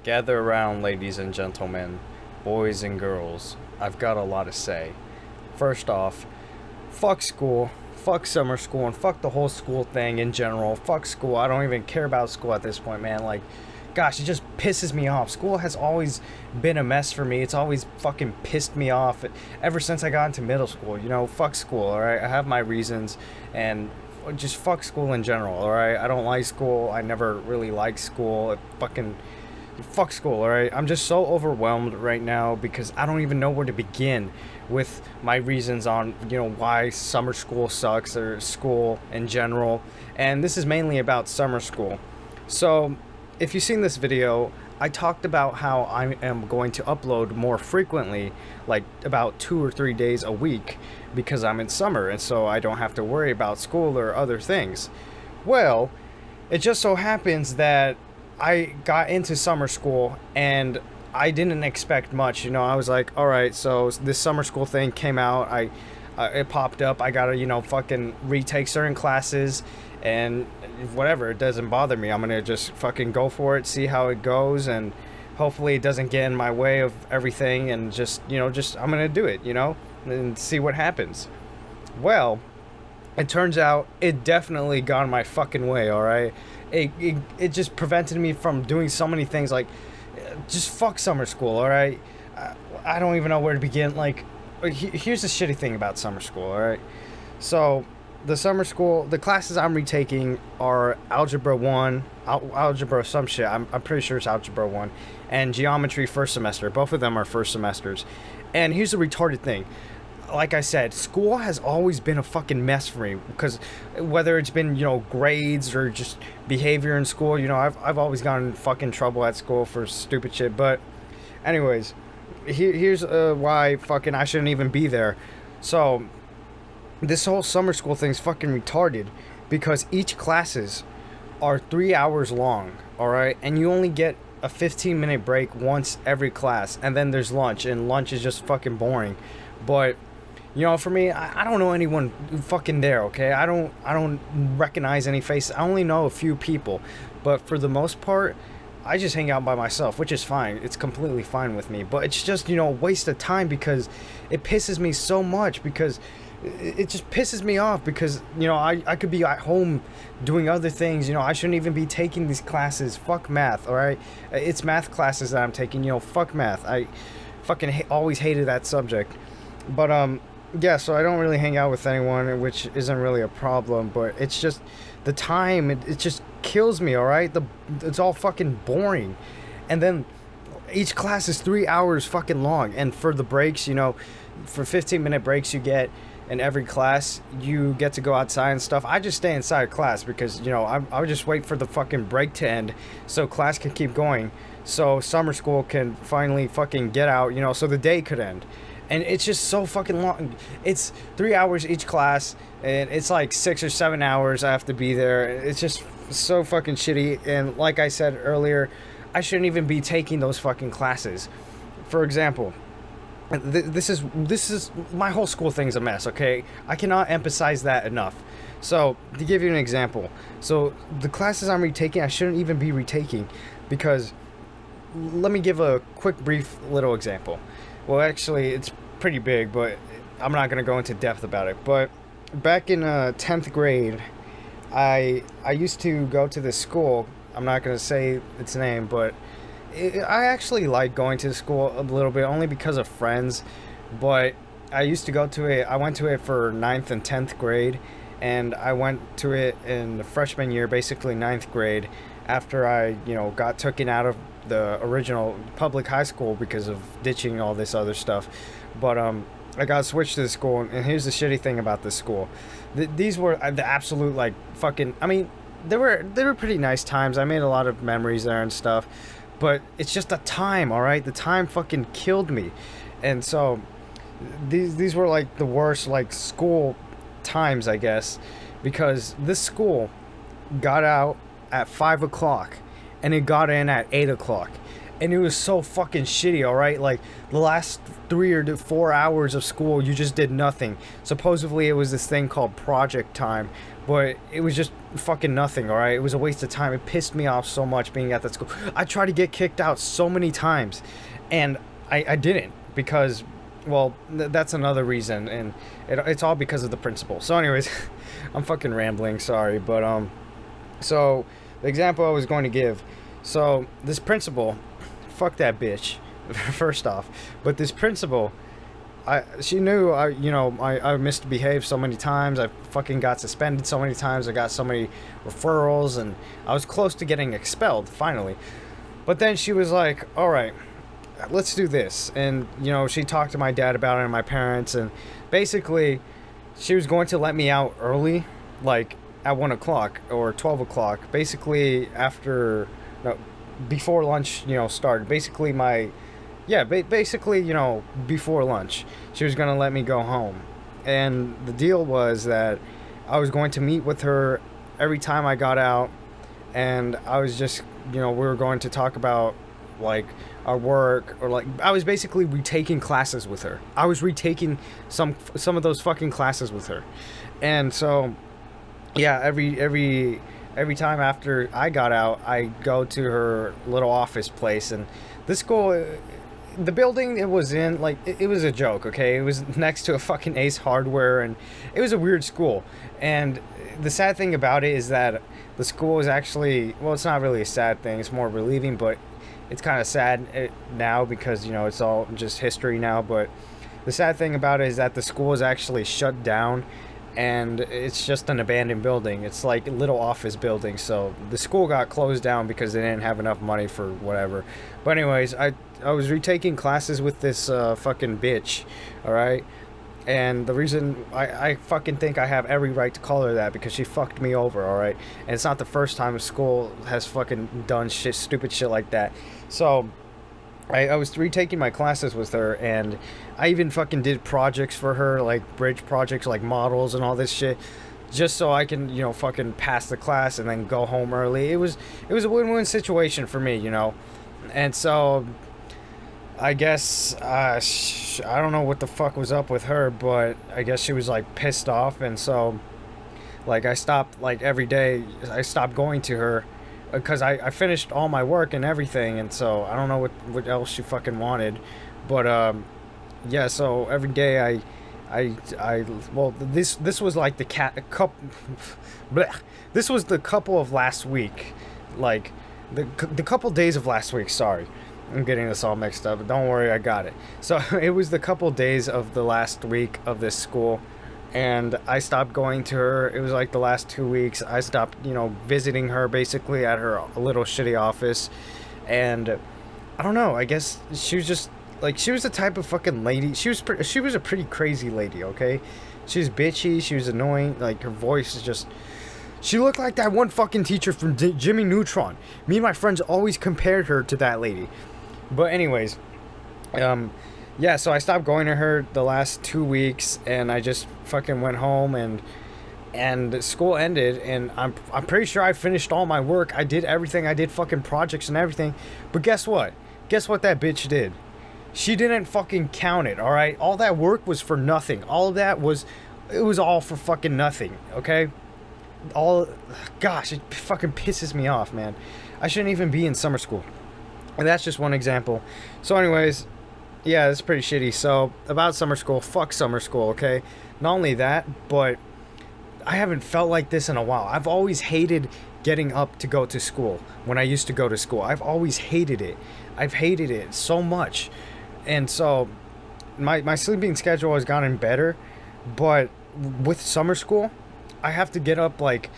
Gather around, ladies and gentlemen, boys and girls. I've got a lot to say. First off, fuck school, fuck summer school, and fuck the whole school thing in general. Fuck school. I don't even care about school at this point, man. Like, gosh, it just pisses me off. School has always been a mess for me. It's always fucking pissed me off ever since I got into middle school. You know, fuck school, alright? I have my reasons, and just fuck school in general, alright? I don't like school. I never really liked school. Fuck school, alright? I'm just so overwhelmed right now because I don't even know where to begin with my reasons on, why summer school sucks or school in general. And this is mainly about summer school. So, if you've seen this video, I talked about how I am going to upload more frequently, like about 2 or 3 days a week, because I'm in summer and so I don't have to worry about school or other things. Well, it just so happens that I got into summer school and I didn't expect much. I was like, all right, so this summer school thing came out. It popped up. I gotta, fucking retake certain classes, and whatever, it doesn't bother me. I'm gonna just fucking go for it, see how it goes, and hopefully it doesn't get in my way of everything, and just I'm gonna do it, and see what happens. Well, it turns out it definitely got in my fucking way, alright? It just prevented me from doing so many things, like, just fuck summer school, alright? I don't even know where to begin. Like, here's the shitty thing about summer school, alright? So, the classes I'm retaking are Algebra 1, Algebra some shit, I'm pretty sure it's Algebra 1, and Geometry first semester. Both of them are first semesters. And here's the retarded thing. Like I said, school has always been a fucking mess for me, because whether it's been, grades or just behavior in school, I've always gotten in fucking trouble at school for stupid shit. But anyways, here's why fucking I shouldn't even be there. So, this whole summer school thing's fucking retarded, because each classes are 3 hours long, alright? And you only get a 15-minute break once every class, and then there's lunch, and lunch is just fucking boring. But for me, I don't know anyone fucking there, okay? I don't recognize any faces. I only know a few people. But for the most part, I just hang out by myself, which is fine. It's completely fine with me. But it's just, a waste of time, because it pisses me so much, because it just pisses me off, because, I could be at home doing other things. I shouldn't even be taking these classes. Fuck math, alright? It's math classes that I'm taking, fuck math. I fucking always hated that subject. But, yeah, so I don't really hang out with anyone, which isn't really a problem, but it's just the time, it just kills me, alright? It's all fucking boring. And then each class is 3 hours fucking long, and for the breaks, for 15-minute breaks you get in every class, you get to go outside and stuff. I just stay inside class because, I would just wait for the fucking break to end so class can keep going, so summer school can finally fucking get out, so the day could end. And it's just so fucking long. It's 3 hours each class, and it's like 6 or 7 hours I have to be there. It's just so fucking shitty. And like I said earlier, I shouldn't even be taking those fucking classes. For example, this is my whole school thing's a mess, okay? I cannot emphasize that enough. So, to give you an example, so the classes I'm retaking, I shouldn't even be retaking, because let me give a quick, brief little example. Well, actually, it's pretty big, but I'm not going to go into depth about it. But back in 10th grade, I used to go to this school. I'm not going to say its name, but I actually like going to the school a little bit, only because of friends. But I used to go to it. I went to it for 9th and 10th grade, and I went to it in the freshman year, basically 9th grade, after I, got taken out of the original public high school because of ditching all this other stuff. But I got switched to the school, and here's the shitty thing about this school. These were the absolute, like, fucking, I mean, they were pretty nice times. I made a lot of memories there and stuff, but it's just the time, alright? The time fucking killed me. And so these were like the worst, like, school times, I guess, because this school got out at 5 o'clock, and it got in at 8 o'clock. And it was so fucking shitty, alright? Like, the last 3 or 4 hours of school, you just did nothing. Supposedly, it was this thing called project time. but it was just fucking nothing, alright? It was a waste of time. It pissed me off so much being at that school. I tried to get kicked out so many times, and I didn't, because, well, that's another reason, and it's all because of the principal. So anyways, I'm fucking rambling, sorry, but, so, the example I was going to give, so, this principal, fuck that bitch, first off, but this principal, she knew I misbehaved so many times. I fucking got suspended so many times. I got so many referrals, and I was close to getting expelled finally. But then she was like, "All right, let's do this." And she talked to my dad about it and my parents, and basically, she was going to let me out early, like at 1 o'clock or 12 o'clock. Basically, before lunch, started. Basically, basically, before lunch, she was going to let me go home. And the deal was that I was going to meet with her every time I got out, and I was just, we were going to talk about, like, our work, or, like, I was basically retaking classes with her. I was retaking some of those fucking classes with her. And so, yeah, every time after I got out, I go to her little office place, and this school, the building it was in, like, it was a joke, okay? It was next to a fucking Ace Hardware, and it was a weird school. And the sad thing about it is that the school is actually, well, it's not really a sad thing, it's more relieving, but it's kind of sad now because, it's all just history now. But the sad thing about it is that the school is actually shut down, and it's just an abandoned building. It's like a little office building, so the school got closed down because they didn't have enough money for whatever. But anyways, I was retaking classes with this fucking bitch, alright? And the reason I fucking think I have every right to call her that, because she fucked me over, alright? And it's not the first time a school has fucking done stupid shit like that. So I was retaking my classes with her, and I even fucking did projects for her, like bridge projects, like models and all this shit, just so I can, fucking pass the class and then go home early. It was a win-win situation for me, And so, I guess, I don't know what the fuck was up with her, but I guess she was, like, pissed off, and so, like, I stopped, like, every day, I stopped going to her, because I finished all my work and everything, and so I don't know what else she fucking wanted, but yeah, so every day well, this was like this was the couple of last week, like the couple days of last week. Sorry, I'm getting this all mixed up, but don't worry, I got it. So it was the couple days of the last week of this school, and I stopped going to her. It was like the last 2 weeks. I stopped, visiting her basically at her little shitty office. And I don't know, I guess she was just, like, she was the type of fucking lady. She was a pretty crazy lady, okay? She was bitchy, she was annoying, like, her voice is just, she looked like that one fucking teacher from Jimmy Neutron. Me and my friends always compared her to that lady. But anyways, yeah, so I stopped going to her the last 2 weeks, and I just fucking went home, and school ended, and I'm pretty sure I finished all my work. I did everything. I did fucking projects and everything. But guess what? Guess what that bitch did? She didn't fucking count it, all right? All that work was for nothing. All of that was all for fucking nothing, okay? Gosh, it fucking pisses me off, man. I shouldn't even be in summer school. And that's just one example. So anyways, yeah, that's pretty shitty. So, about summer school, fuck summer school, okay? Not only that, but I haven't felt like this in a while. I've always hated getting up to go to school when I used to go to school. I've always hated it. I've hated it so much. And so, my sleeping schedule has gotten better, but with summer school, I have to get up, like,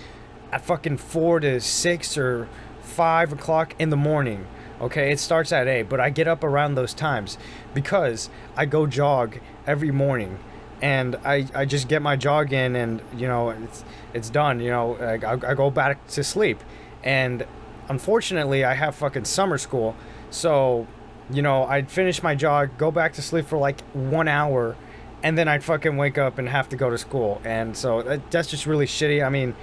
at fucking 4 to 6 or 5 o'clock in the morning. Okay, it starts at 8, but I get up around those times because I go jog every morning, and I just get my jog in, and it's done. I go back to sleep, and unfortunately I have fucking summer school, so I'd finish my jog, go back to sleep for like 1 hour, and then I'd fucking wake up and have to go to school, and so that's just really shitty. I mean,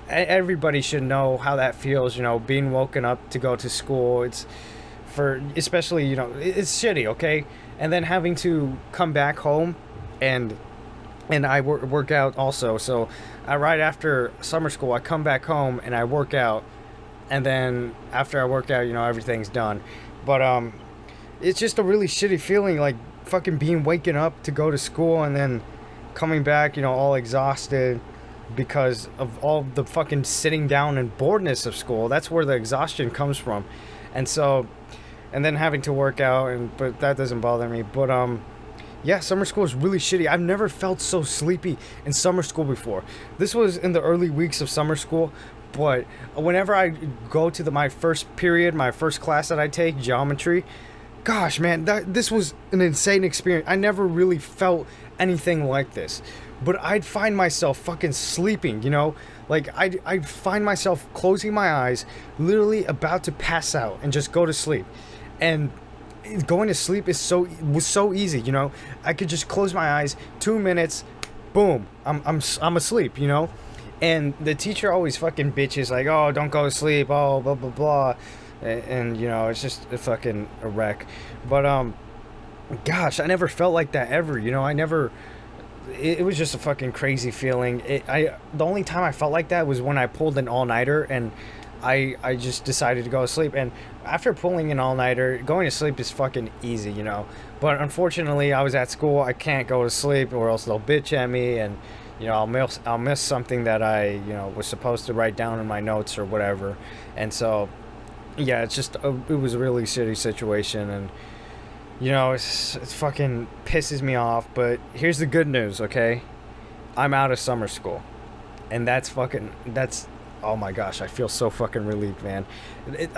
everybody should know how that feels, being woken up to go to school. It's especially, it's shitty, okay? And then having to come back home and and I work out also. So right after summer school, I come back home and I work out, and then after I work out, everything's done. But it's just a really shitty feeling, like fucking being waking up to go to school and then coming back, all exhausted because of all the fucking sitting down and boredness of school. That's where the exhaustion comes from. And so, and then having to work out, but that doesn't bother me. But yeah, summer school is really shitty. I've never felt so sleepy in summer school before. This was in the early weeks of summer school, but whenever I go to my first period, my first class that I take, geometry, gosh, man, this was an insane experience. I never really felt anything like this. But I'd find myself fucking sleeping, Like, I'd find myself closing my eyes, literally about to pass out and just go to sleep. And going to sleep was so easy, I could just close my eyes, 2 minutes, boom, I'm asleep, And the teacher always fucking bitches like, oh, don't go to sleep, oh, blah blah blah, and it's just a fucking a wreck. But gosh, I never felt like that ever, I never. It was just a fucking crazy feeling. The only time I felt like that was when I pulled an all-nighter and I just decided to go to sleep. And after pulling an all-nighter, going to sleep is fucking easy, But unfortunately, I was at school. I can't go to sleep or else they'll bitch at me, and I'll miss something that I was supposed to write down in my notes or whatever. And so yeah, it was a really shitty situation, and it's fucking pisses me off. But here's the good news, okay? I'm out of summer school. And that's oh my gosh, I feel so fucking relieved, man.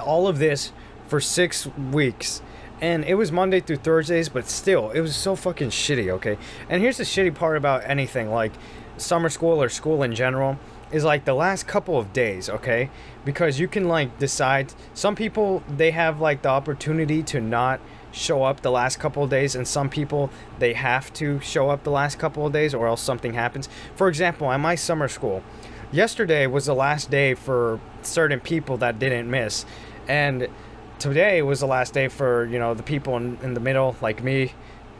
All of this for 6 weeks. And it was Monday through Thursdays, but still, it was so fucking shitty, okay? And here's the shitty part about anything, like summer school or school in general, is like the last couple of days, okay? Because you can like decide, some people, they have like the opportunity to not show up the last couple of days, and some people, they have to show up the last couple of days or else something happens. For example, at my summer school, yesterday was the last day for certain people that didn't miss, and today was the last day for the people in the middle like me.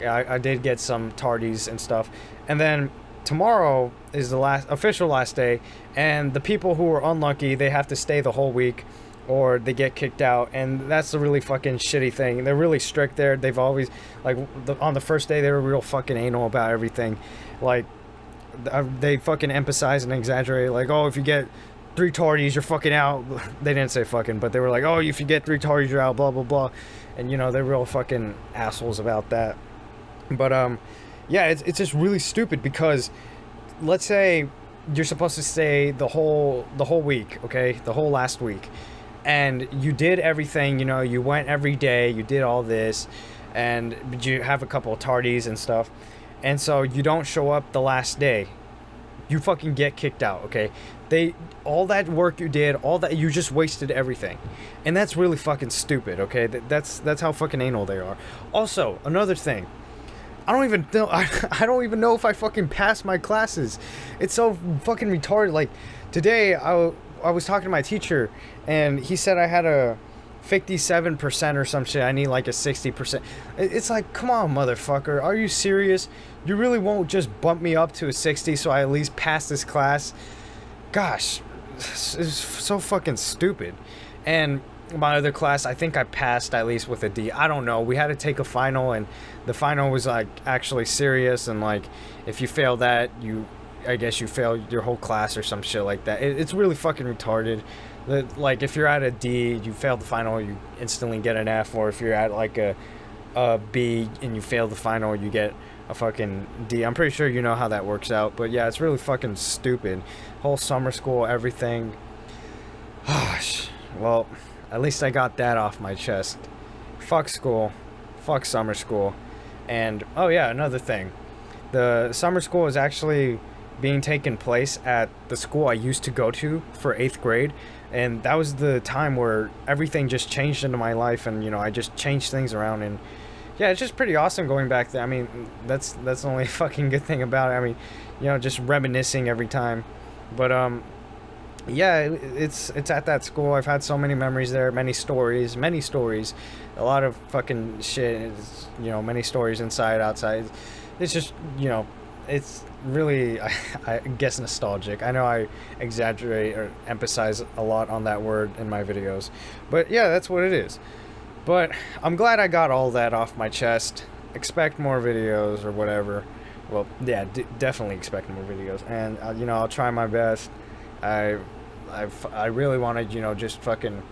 I did get some tardies and stuff, and then tomorrow is the official last day, and the people who are unlucky, they have to stay the whole week or they get kicked out. And that's a really fucking shitty thing. They're really strict there. They've always, like, on the first day, they were real fucking anal about everything. Like, they fucking emphasize and exaggerate, like, oh, if you get 3 tardies, you're fucking out. They didn't say fucking, but they were like, oh, if you get 3 tardies, you're out, blah blah blah. And they're real fucking assholes about that. But yeah, it's just really stupid, because let's say you're supposed to stay the whole week, okay, the whole last week, and you did everything, you went every day, you did all this, and you have a couple of tardies and stuff, and so you don't show up the last day, you fucking get kicked out, okay? All that work you did, all that, you just wasted everything. And that's really fucking stupid, okay? That's how fucking anal they are. Also, another thing, I don't even know if I fucking passed my classes. It's so fucking retarded. Like, today I was talking to my teacher, and he said I had a 57% or some shit. I need like a 60%. It's like, come on, motherfucker. Are you serious? You really won't just bump me up to a 60 so I at least pass this class? Gosh, it's so fucking stupid. And my other class, I think I passed at least with a D. I don't know. We had to take a final, and the final was like actually serious, and like if you fail that, I guess you failed your whole class or some shit like that. It's really fucking retarded. Like, if you're at a D, you fail the final, you instantly get an F, or if you're at like a B and you fail the final, you get a fucking D. I'm pretty sure you know how that works out, but yeah, it's really fucking stupid. Whole summer school, everything. Gosh, well, at least I got that off my chest. Fuck school. Fuck summer school. And, oh yeah, another thing. The summer school is actually being taken place at the school I used to go to for 8th grade. And that was the time where everything just changed into my life, and, I just changed things around. And, yeah, it's just pretty awesome going back there. I mean, that's the only fucking good thing about it. I mean, just reminiscing every time. But, yeah, it's at that school. I've had so many memories there, many stories, a lot of fucking shit. It's, many stories inside, outside. It's just, it's really, I guess, nostalgic. I know I exaggerate or emphasize a lot on that word in my videos, but yeah, that's what it is. But I'm glad I got all that off my chest. Expect more videos or whatever. Well, yeah, definitely expect more videos, and you know, I'll try my best. I I really wanted, you know, just fucking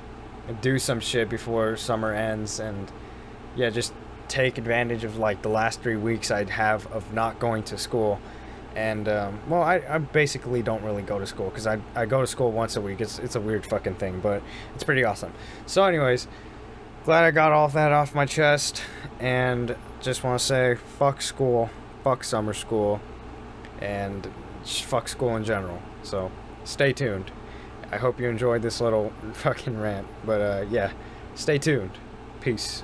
do some shit before summer ends, and yeah, just take advantage of like the last 3 weeks I'd have of not going to school. And well, I basically don't really go to school because I go to school once a week. It's a weird fucking thing, but it's pretty awesome. So anyways, glad I got all that off my chest, and just want to say fuck school, fuck summer school, and fuck school in general. So stay tuned. I hope you enjoyed this little fucking rant, but yeah, stay tuned. Peace.